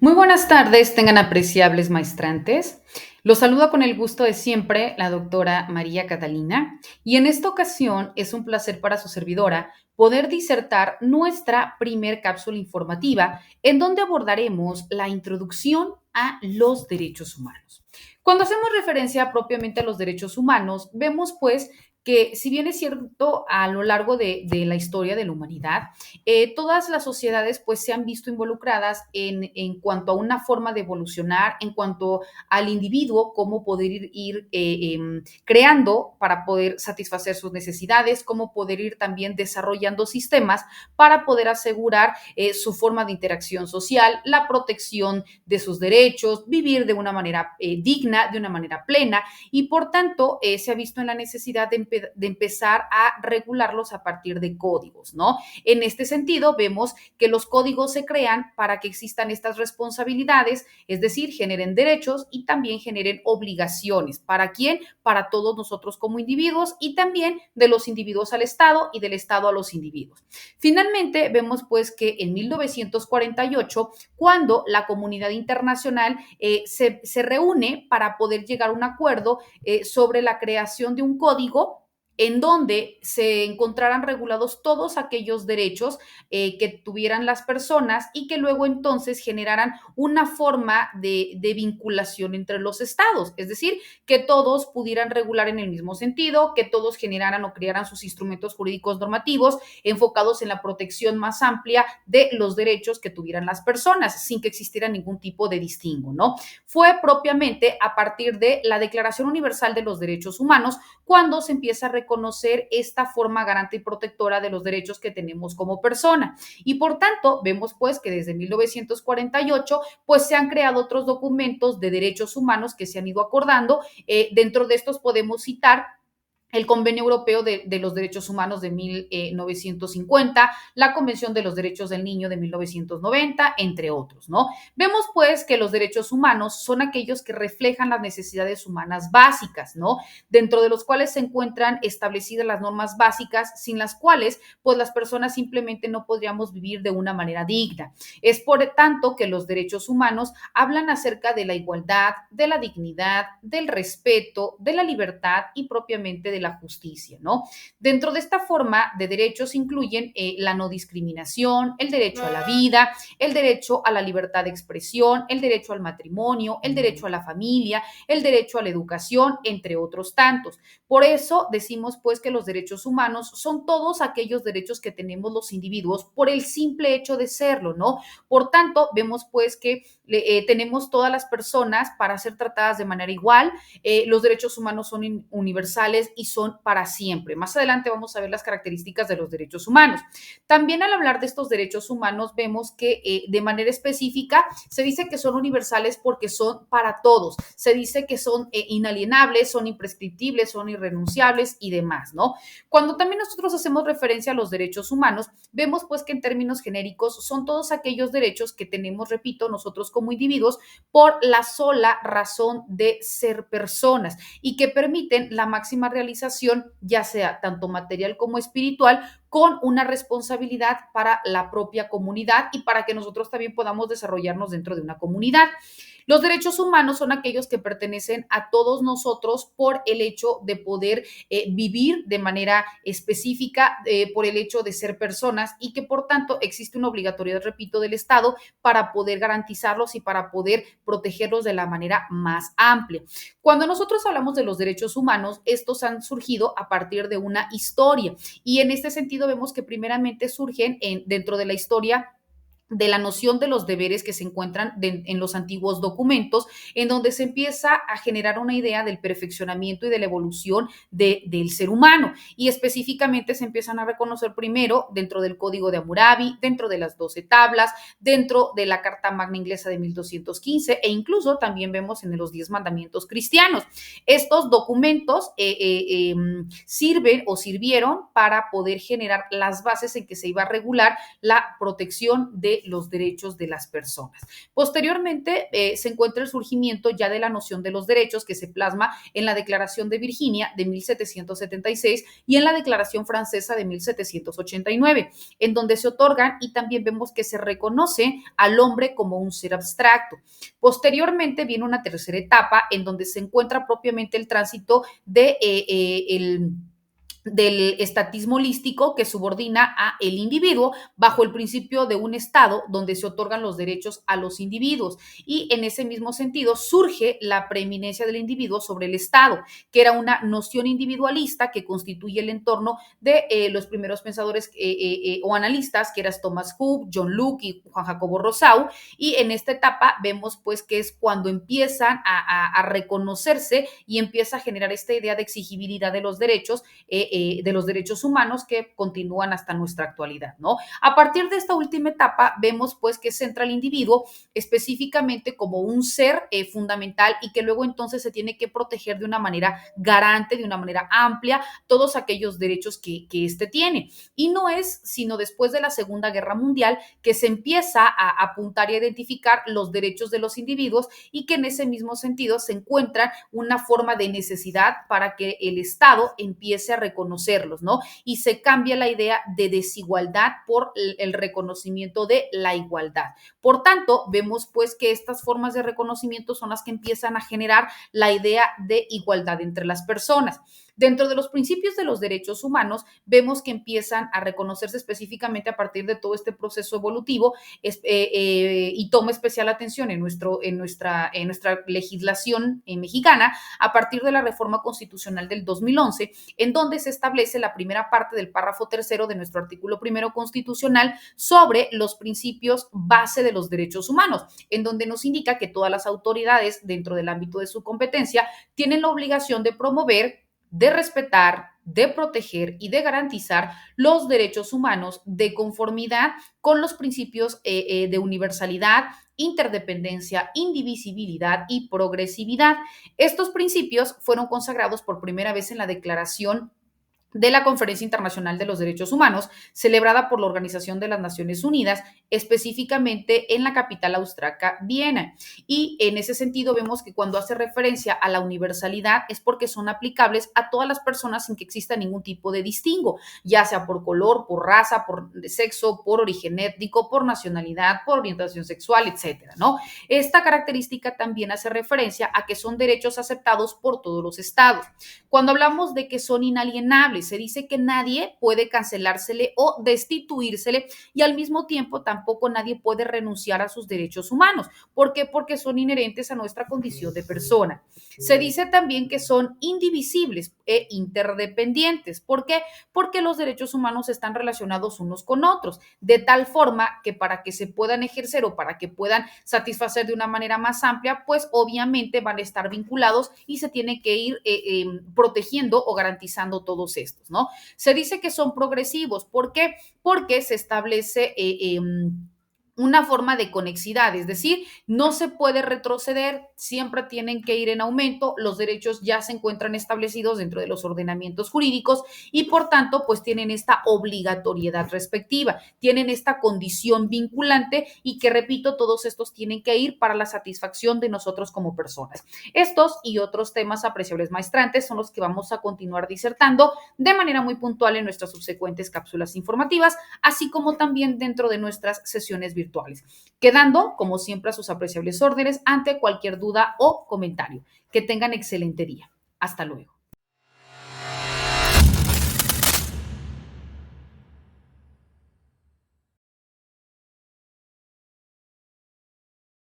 Muy buenas tardes, tengan apreciables maestrantes. Los saluda con el gusto de siempre la doctora María Catalina y en esta ocasión es un placer para su servidora poder disertar nuestra primer cápsula informativa en donde abordaremos la introducción a los derechos humanos. Cuando hacemos referencia propiamente a los derechos humanos, vemos pues que si bien es cierto a lo largo de la historia de la humanidad, todas las sociedades pues se han visto involucradas en cuanto a una forma de evolucionar, en cuanto al individuo, cómo poder ir creando para poder satisfacer sus necesidades, cómo poder ir también desarrollando sistemas para poder asegurar su forma de interacción social, la protección de sus derechos, vivir de una manera digna, de una manera plena y por tanto se ha visto en la necesidad de empezar a regularlos a partir de códigos, ¿no? En este sentido, vemos que los códigos se crean para que existan estas responsabilidades, es decir, generen derechos y también generen obligaciones. ¿Para quién? Para todos nosotros como individuos y también de los individuos al Estado y del Estado a los individuos. Finalmente, vemos pues que en 1948, cuando la comunidad internacional se reúne para poder llegar a un acuerdo sobre la creación de un código en donde se encontraran regulados todos aquellos derechos que tuvieran las personas y que luego entonces generaran una forma de vinculación entre los estados, es decir, que todos pudieran regular en el mismo sentido, que todos generaran o crearan sus instrumentos jurídicos normativos enfocados en la protección más amplia de los derechos que tuvieran las personas, sin que existiera ningún tipo de distingo, ¿no? Fue propiamente a partir de la Declaración Universal de los Derechos Humanos cuando se empieza a reconocer esta forma garante y protectora de los derechos que tenemos como persona. Y por tanto, vemos pues que desde 1948 pues se han creado otros documentos de derechos humanos que se han ido acordando. Dentro de estos podemos citar el Convenio Europeo de los Derechos Humanos de 1950, la Convención de los Derechos del Niño de 1990, entre otros, ¿no? Vemos pues que los derechos humanos son aquellos que reflejan las necesidades humanas básicas, ¿no? Dentro de los cuales se encuentran establecidas las normas básicas sin las cuales pues las personas simplemente no podríamos vivir de una manera digna. Es por tanto que los derechos humanos hablan acerca de la igualdad, de la dignidad, del respeto, de la libertad y propiamente de la justicia, ¿no? Dentro de esta forma de derechos incluyen la no discriminación, el derecho a la vida, el derecho a la libertad de expresión, el derecho al matrimonio, el derecho a la familia, el derecho a la educación, entre otros tantos. Por eso decimos pues que los derechos humanos son todos aquellos derechos que tenemos los individuos por el simple hecho de serlo, ¿no? Por tanto, vemos pues que tenemos todas las personas para ser tratadas de manera igual. Los derechos humanos son universales y son para siempre. Más adelante vamos a ver las características de los derechos humanos. También al hablar de estos derechos humanos vemos que de manera específica se dice que son universales porque son para todos. Se dice que son inalienables, son imprescriptibles, son irrenunciables y demás, ¿no? Cuando también nosotros hacemos referencia a los derechos humanos, vemos pues que en términos genéricos son todos aquellos derechos que tenemos, repito, nosotros como individuos por la sola razón de ser personas y que permiten la máxima realización, ya sea tanto material como espiritual, con una responsabilidad para la propia comunidad y para que nosotros también podamos desarrollarnos dentro de una comunidad. Los derechos humanos son aquellos que pertenecen a todos nosotros por el hecho de poder vivir de manera específica, por el hecho de ser personas y que por tanto existe una obligatoriedad, repito, del Estado para poder garantizarlos y para poder protegerlos de la manera más amplia. Cuando nosotros hablamos de los derechos humanos, estos han surgido a partir de una historia y en este sentido vemos que primeramente surgen dentro de la historia de la noción de los deberes que se encuentran en los antiguos documentos, en donde se empieza a generar una idea del perfeccionamiento y de la evolución del ser humano. Y específicamente se empiezan a reconocer primero dentro del Código de Hammurabi, dentro de las 12 tablas, dentro de la Carta Magna Inglesa de 1215 e incluso también vemos en los 10 mandamientos cristianos. Estos documentos sirven o sirvieron para poder generar las bases en que se iba a regular la protección de de los derechos de las personas. Posteriormente se encuentra el surgimiento ya de la noción de los derechos que se plasma en la Declaración de Virginia de 1776 y en la Declaración Francesa de 1789, en donde se otorgan y también vemos que se reconoce al hombre como un ser abstracto. Posteriormente viene una tercera etapa en donde se encuentra propiamente el tránsito de del estatismo holístico que subordina a el individuo bajo el principio de un Estado donde se otorgan los derechos a los individuos. Y en ese mismo sentido surge la preeminencia del individuo sobre el Estado, que era una noción individualista que constituye el entorno de los primeros pensadores o analistas, que eran Thomas Hobbes, John Locke y Juan Jacobo Rousseau. Y en esta etapa vemos pues que es cuando empiezan a reconocerse y empieza a generar esta idea de exigibilidad de los derechos humanos que continúan hasta nuestra actualidad, ¿no? A partir de esta última etapa vemos pues que centra al individuo específicamente como un ser fundamental y que luego entonces se tiene que proteger de una manera garante, de una manera amplia, todos aquellos derechos que éste tiene. Y no es sino después de la Segunda Guerra Mundial que se empieza a apuntar y a identificar los derechos de los individuos y que en ese mismo sentido se encuentra una forma de necesidad para que el Estado empiece a reconocerlos, ¿no? Y se cambia la idea de desigualdad por el reconocimiento de la igualdad. Por tanto, vemos pues que estas formas de reconocimiento son las que empiezan a generar la idea de igualdad entre las personas. Dentro de los principios de los derechos humanos, vemos que empiezan a reconocerse específicamente a partir de todo este proceso evolutivo y toma especial atención en nuestra legislación mexicana a partir de la reforma constitucional del 2011, en donde se establece la primera parte del párrafo tercero de nuestro artículo primero constitucional sobre los principios base de los derechos humanos, en donde nos indica que todas las autoridades dentro del ámbito de su competencia tienen la obligación de promover, de respetar, de proteger y de garantizar los derechos humanos de conformidad con los principios de universalidad, interdependencia, indivisibilidad y progresividad. Estos principios fueron consagrados por primera vez en la Declaración de la Conferencia Internacional de los Derechos Humanos, celebrada por la Organización de las Naciones Unidas, específicamente en la capital austriaca, Viena. Y en ese sentido vemos que cuando hace referencia a la universalidad es porque son aplicables a todas las personas sin que exista ningún tipo de distingo, ya sea por color, por raza, por sexo, por origen étnico, por nacionalidad, por orientación sexual, etcétera, ¿no? Esta característica también hace referencia a que son derechos aceptados por todos los estados. Cuando hablamos de que son inalienables, se dice que nadie puede cancelársele o destituírsele y al mismo tiempo tampoco nadie puede renunciar a sus derechos humanos. ¿Por qué? Porque son inherentes a nuestra condición de persona. Se dice también que son indivisibles e interdependientes. ¿Por qué? Porque los derechos humanos están relacionados unos con otros, de tal forma que para que se puedan ejercer o para que puedan satisfacer de una manera más amplia, pues obviamente van a estar vinculados y se tiene que ir protegiendo o garantizando todos estos, ¿no? Se dice que son progresivos. ¿Por qué? Porque se establece una forma de conexidad, es decir, no se puede retroceder, siempre tienen que ir en aumento, los derechos ya se encuentran establecidos dentro de los ordenamientos jurídicos y por tanto pues tienen esta obligatoriedad respectiva, tienen esta condición vinculante y que repito, todos estos tienen que ir para la satisfacción de nosotros como personas. Estos y otros temas apreciables maestrantes son los que vamos a continuar disertando de manera muy puntual en nuestras subsecuentes cápsulas informativas, así como también dentro de nuestras sesiones virtuales, quedando, como siempre, a sus apreciables órdenes ante cualquier duda o comentario. Que tengan excelente día. Hasta luego.